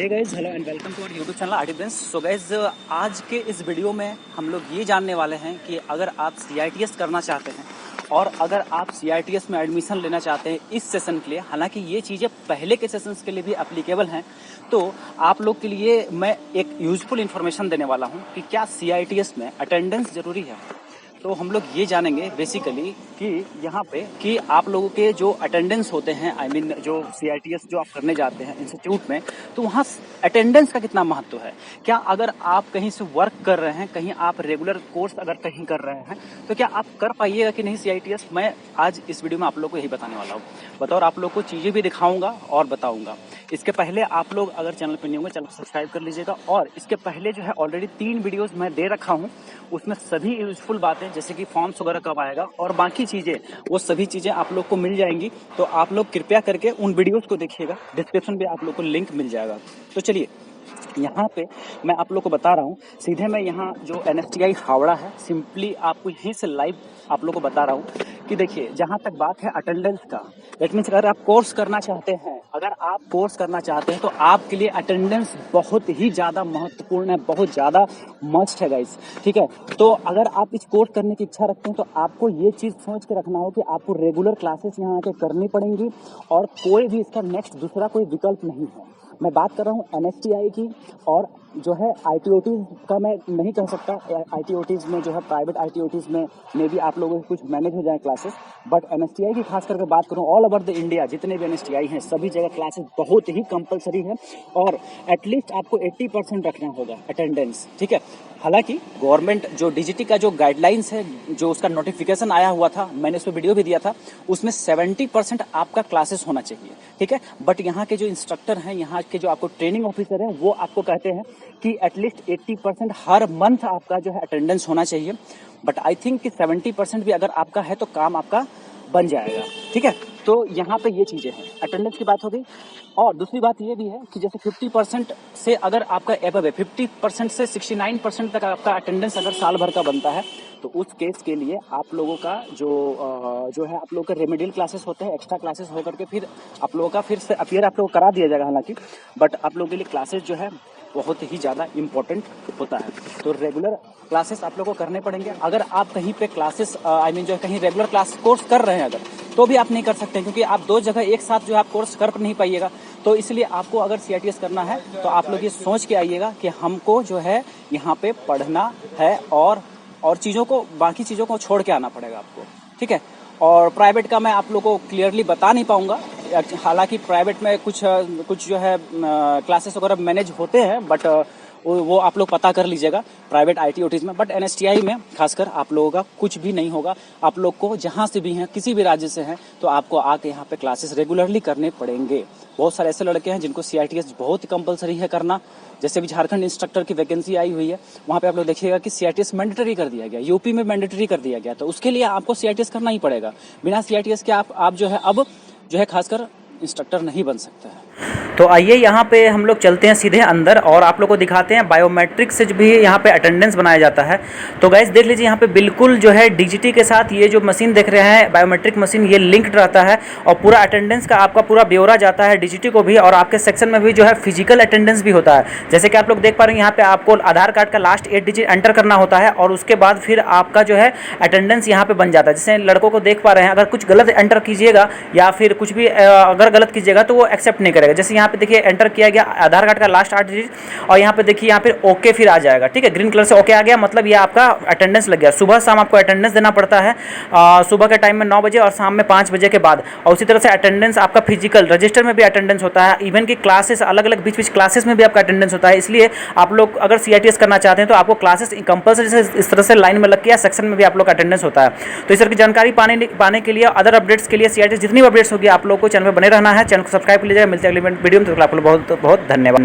Hey guys, hello and welcome to our YouTube channel आर्टिफेंस। So guys, आज के इस वीडियो में हम लोग ये जानने वाले हैं कि अगर आप CITS करना चाहते हैं और अगर आप CITS में एडमिशन लेना चाहते हैं इस सेशन के लिए, हालांकि ये चीज़ें पहले के सेशंस के लिए भी एप्लीकेबल हैं, तो आप लोग के लिए मैं एक यूजफुल इन्फॉर्मेशन देने वाला हूँ कि क्या CITS में अटेंडेंस ज़रूरी है। तो हम लोग ये जानेंगे बेसिकली कि यहाँ पे कि आप लोगों के जो अटेंडेंस होते हैं, जो CITS जो आप करने जाते हैं इंस्टीट्यूट में, तो वहाँ अटेंडेंस का कितना महत्व है। क्या अगर आप कहीं से वर्क कर रहे हैं, कहीं आप रेगुलर कोर्स अगर कहीं कर रहे हैं, तो क्या आप कर पाइएगा कि नहीं CITS। मैं आज इस वीडियो में आप लोग को यही बताने वाला हूँ। बतौर आप लोग को चीज़ें भी दिखाऊंगा और बताऊंगा। इसके पहले आप लोग अगर चैनल पर नहीं होंगे, चैनल को सब्सक्राइब कर लीजिएगा। और इसके पहले जो है ऑलरेडी 3 वीडियोज़ मैं दे रखा हूँ, उसमें सभी यूजफुल बातें जैसे कि फॉर्म्स वगैरह कब आएगा और बाकी चीज़ें, वो सभी चीज़ें आप लोग को मिल जाएंगी। तो आप लोग कृपया करके उन वीडियोस को देखिएगा, डिस्क्रिप्शन पे आप लोग को लिंक मिल जाएगा। तो चलिए, यहाँ पे मैं आप लोग को बता रहा हूँ, सीधे मैं यहाँ जो NSTI हावड़ा है, सिंपली आपको यहीं से लाइव आप लोग को बता रहा हूँ कि देखिए, जहाँ तक बात है अटेंडेंस का, दैट मीन्स अगर आप कोर्स करना चाहते हैं, तो आपके लिए अटेंडेंस बहुत ही ज़्यादा महत्वपूर्ण है, बहुत ज़्यादा मस्ट है गाइस, ठीक है। तो अगर आप इस कोर्स करने की इच्छा रखते हैं तो आपको ये चीज़ सोच के रखना हो कि आपको रेगुलर क्लासेस यहाँ आके करनी पड़ेंगी और कोई भी इसका नेक्स्ट दूसरा कोई विकल्प नहीं है। मैं बात कर रहा हूँ NSTI की, और जो है ITOTs का मैं नहीं कह सकता। ITOTs में जो है प्राइवेट ITOTs में भी आप लोगों के कुछ मैनेज हो जाए क्लासेस, बट NSTI की खास करके बात करूँ, ऑल ओवर द इंडिया जितने भी NSTI हैं सभी जगह क्लासेस बहुत ही कंपलसरी है और एटलीस्ट आपको 80% रखना होगा अटेंडेंस, ठीक है। हालांकि गवर्नमेंट जो DGT का जो गाइडलाइंस है, जो उसका नोटिफिकेशन आया हुआ था, मैंने उस पर वीडियो भी दिया था, उसमें 70% आपका क्लासेस होना चाहिए, ठीक है। बट यहाँ के जो इंस्ट्रक्टर हैं, यहाँ के जो आपको ट्रेनिंग ऑफिसर हैं, वो आपको कहते हैं कि एटलीस्ट 80% हर मंथ आपका जो है अटेंडेंस होना चाहिए। बट आई थिंक कि 70% भी अगर आपका है तो काम आपका बन जाएगा, ठीक है। तो यहाँ पे ये चीज़ें हैं, अटेंडेंस की बात हो गई। और दूसरी बात ये भी है कि जैसे 50% से अगर आपका एबव है, 50% से 69% तक आपका अटेंडेंस अगर साल भर का बनता है, तो उस केस के लिए आप लोगों का जो है आप लोगों का रेमेडियल क्लासेस होते हैं, एक्स्ट्रा क्लासेस होकर के फिर आप लोगों का फिर से अपीयर आप लोगों को करा दिया जाएगा हालांकि, बट आप लोगों के लिए क्लासेस जो है बहुत ही ज़्यादा इम्पोर्टेंट होता है। तो रेगुलर क्लासेस आप लोगों को करने पड़ेंगे। अगर आप कहीं पे क्लासेस जो कहीं रेगुलर क्लास कोर्स कर रहे हैं अगर, तो भी आप नहीं कर सकते, क्योंकि आप 2 जगह एक साथ जो आप कोर्स कर नहीं पाइएगा। तो इसलिए आपको अगर CITS करना है तो आप लोग ये सोच के आइएगा कि हमको जो है यहाँ पे पढ़ना है और चीज़ों को, बाकी चीज़ों को छोड़ के आना पड़ेगा आपको, ठीक है। और प्राइवेट का मैं आप लोगों को क्लियरली बता नहीं पाऊंगा, हालांकि प्राइवेट में कुछ जो है क्लासेस वगैरह मैनेज होते हैं, बट वो आप लोग पता कर लीजिएगा प्राइवेट ITOTs में। बट NSTI में खासकर आप लोगों का कुछ भी नहीं होगा। आप लोग को जहाँ से भी हैं, किसी भी राज्य से हैं, तो आपको आके यहाँ पे क्लासेस रेगुलरली करने पड़ेंगे। बहुत सारे ऐसे लड़के हैं जिनको CITS बहुत ही कंपलसरी है करना, जैसे भी झारखंड इंस्ट्रक्टर की वैकेंसी आई हुई है, वहाँ पे आप लोग देखिएगा कि CITS मैंडेटरी कर दिया गया, यूपी में मैंडेटरी कर दिया गया, तो उसके लिए आपको CITS करना ही पड़ेगा। बिना CITS के आप जो है अब जो है खासकर इंस्ट्रक्टर नहीं बन सकता है। तो आइए यहाँ पे हम लोग चलते हैं सीधे अंदर और आप लोग को दिखाते हैं बायोमेट्रिक से भी यहाँ पे अटेंडेंस बनाया जाता है। तो गाइस देख लीजिए, यहाँ पे बिल्कुल जो है DGT के साथ ये जो मशीन देख रहे हैं, बायोमेट्रिक मशीन, ये लिंक्ड रहता है और पूरा अटेंडेंस का आपका पूरा ब्यौरा जाता है DGT को भी, और आपके सेक्शन में भी जो है फिजिकल अटेंडेंस भी होता है। जैसे कि आप लोग देख पा रहे हैं, यहाँ पे आपको आधार कार्ड का लास्ट 8 डिजिट एंटर करना होता है और उसके बाद फिर आपका जो है अटेंडेंस यहाँ पे बन जाता है। जैसे लड़कों को देख पा रहे हैं, अगर कुछ गलत एंटर कीजिएगा या फिर कुछ भी अगर गलत कीजिएगा तो वो एक्सेप्ट नहीं करेगा। जैसे यहाँ पे देखिए एंटर किया गया आधार कार्ड का लास्ट 8 डिजिट, और यहाँ पे देखिए यहाँ पे ओके फिर आ जाएगा, ठीक है। ग्रीन कलर से ओके आ गया, मतलब ये आपका अटेंडेंस लग गया। सुबह शाम आपको अटेंडेंस देना पड़ता है, सुबह के टाइम में 9 बजे और शाम में 5 बजे के बाद। और उसी तरह से अटेंडेंस आपका फिजिकल रजिस्टर में भी अटेंडेंस होता है, इवन की क्लासेस अलग अलग बीच क्लासेस में भी आपका अटेंडेंस होता है। इसलिए आप लोग अगर CITS करना चाहते हैं तो आपको क्लासेस कंपल्सरी से इस तरह से लाइन में लग के या सेक्शन में भी आप लोग का अटेंडेंस होता है। तो इस तरह की जानकारी पाने के लिए, अदर अपडेट्स के लिए, CITS जितनी भी अपडेट्स होगी आप लोग को चैनल पर बने रहना है। चैनल को सब्सक्राइब कर लीजिएगा। मिलते हैं अगली वीडियो में, तो आप लोग बहुत बहुत धन्यवाद।